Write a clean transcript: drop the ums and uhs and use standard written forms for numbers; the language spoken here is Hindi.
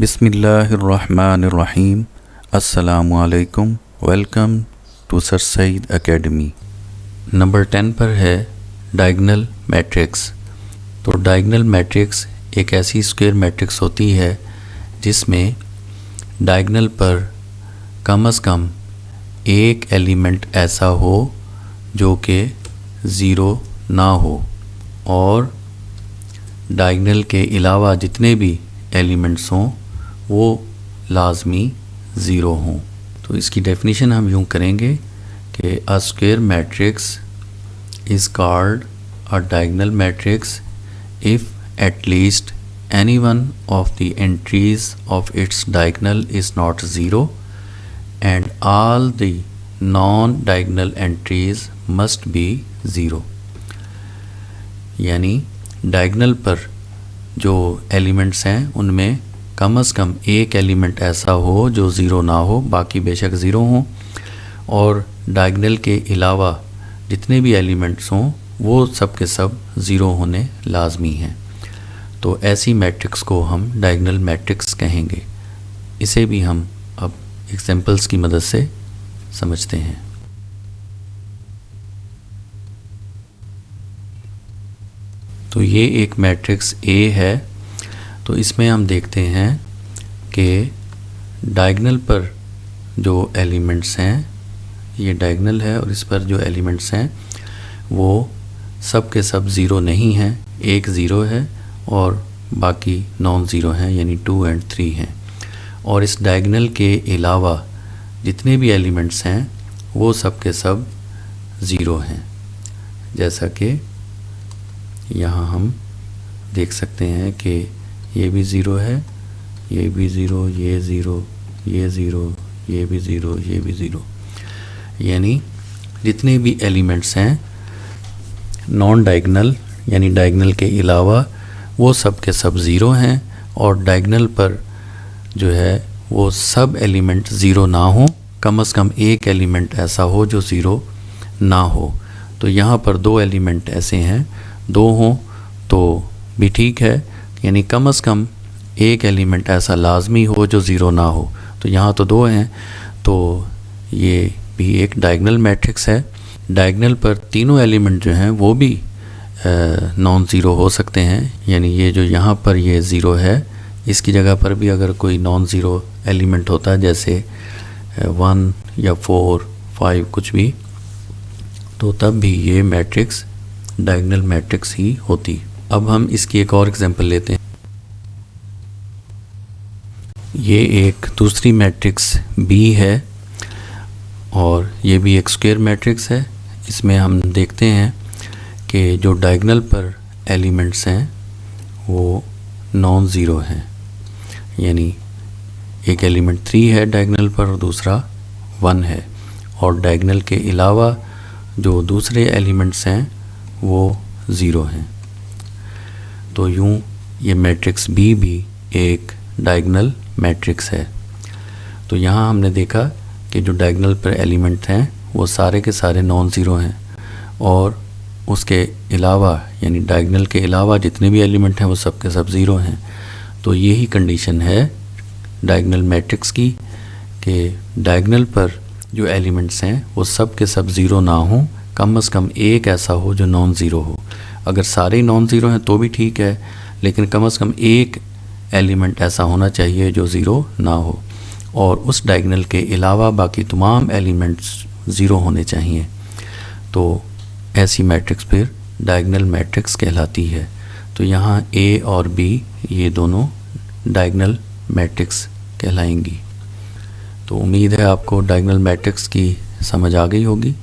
बिस्मिल्लाहिर्रहमानिर्रहीम। अस्सलामुअलैकुम। Welcome to sir Saeed academy. Number 10 पर है डायगोनल मैट्रिक्स। तो डायगोनल मैट्रिक्स एक ऐसी स्क्वायर मैट्रिक्स होती है जिसमें डायगोनल पर कम से कम एक एलिमेंट ऐसा हो जो कि ज़ीरो ना हो और डायगोनल के अलावा जितने भी एलिमेंट्स हों वो लाजमी ज़ीरो हों। तो इसकी डेफिनेशन हम यूँ करेंगे कि a square matrix is called a diagonal matrix if at least any one of the entries of its diagonal is not zero and all the non diagonal entries must be zero. यानी डायगोनल पर जो एलिमेंट्स हैं उनमें कम से कम एक एलिमेंट ऐसा हो जो ज़ीरो ना हो, बाकी बेशक ज़ीरो हों, और डायगोनल के अलावा जितने भी एलिमेंट्स हों वो सब के सब ज़ीरो होने लाजमी हैं। तो ऐसी मैट्रिक्स को हम डायगोनल मैट्रिक्स कहेंगे। इसे भी हम अब एग्जांपल्स की मदद से समझते हैं। तो ये एक मैट्रिक्स A है। तो इसमें हम देखते हैं कि डायगोनल पर जो एलिमेंट्स हैं, ये डायगोनल है और इस पर जो एलिमेंट्स हैं वो सब के सब ज़ीरो नहीं हैं, एक ज़ीरो है और बाकी नॉन ज़ीरो हैं, यानी 2 और 3 हैं। और इस डायगोनल के अलावा जितने भी एलिमेंट्स हैं वो सब के सब ज़ीरो हैं। जैसा कि यहाँ हम देख सकते हैं कि ये भी ज़ीरो है, ये भी ज़ीरो, ये ज़ीरो, ये ज़ीरो, ये भी ज़ीरो, ये भी ज़ीरो। यानी जितने भी एलिमेंट्स हैं नॉन डायगोनल यानी डायगोनल के अलावा वो सब के सब ज़ीरो हैं और डायगोनल पर जो है वो सब एलिमेंट ज़ीरो ना हो, कम से कम एक एलिमेंट ऐसा हो जो ज़ीरो ना हो। तो यहाँ पर दो एलिमेंट ऐसे हैं, दो हों तो भी ठीक है, यानी कम से कम एक एलिमेंट ऐसा लाजमी हो जो ज़ीरो ना हो। तो यहाँ तो दो हैं, तो ये भी एक डायगोनल मैट्रिक्स है। डायगोनल पर तीनों एलिमेंट जो हैं वो भी नॉन ज़ीरो हो सकते हैं, यानी ये जो यहाँ पर ये ज़ीरो है इसकी जगह पर भी अगर कोई नॉन ज़ीरो एलिमेंट होता है जैसे 1 या 4, 5 कुछ भी, तो तब भी ये मैट्रिक्स डायगोनल मैट्रिक्स ही होती। अब हम इसकी एक और एग्जांपल लेते हैं। ये एक दूसरी मैट्रिक्स B है और ये भी एक स्क्वायर मैट्रिक्स है। इसमें हम देखते हैं कि जो डायगोनल पर एलिमेंट्स हैं वो नॉन ज़ीरो हैं, यानी एक एलिमेंट 3 है डायगोनल पर और दूसरा 1 है, और डायगोनल के अलावा जो दूसरे एलिमेंट्स हैं वो ज़ीरो हैं। तो यूँ ये मैट्रिक्स B भी एक डायगोनल मैट्रिक्स है। तो यहाँ हमने देखा कि जो डायगोनल पर एलिमेंट हैं वो सारे के सारे नॉन ज़ीरो हैं और उसके अलावा यानी डायगोनल के अलावा जितने भी एलिमेंट हैं वो सब के सब ज़ीरो हैं। तो यही कंडीशन है डायगोनल मैट्रिक्स की कि डायगोनल पर जो एलिमेंट्स हैं वो सब के सब ज़ीरो ना हों, कम से कम एक ऐसा हो जो नॉन ज़ीरो हो। अगर सारे नॉन ज़ीरो हैं तो भी ठीक है, लेकिन कम से कम एक एलिमेंट ऐसा होना चाहिए जो ज़ीरो ना हो और उस डायगोनल के अलावा बाकी तमाम एलिमेंट्स ज़ीरो होने चाहिए। तो ऐसी मैट्रिक्स फिर डायगोनल मैट्रिक्स कहलाती है। तो यहाँ A और B ये दोनों डायगोनल मैट्रिक्स कहलाएंगी। तो उम्मीद है आपको डायगोनल मैट्रिक्स की समझ आ गई होगी।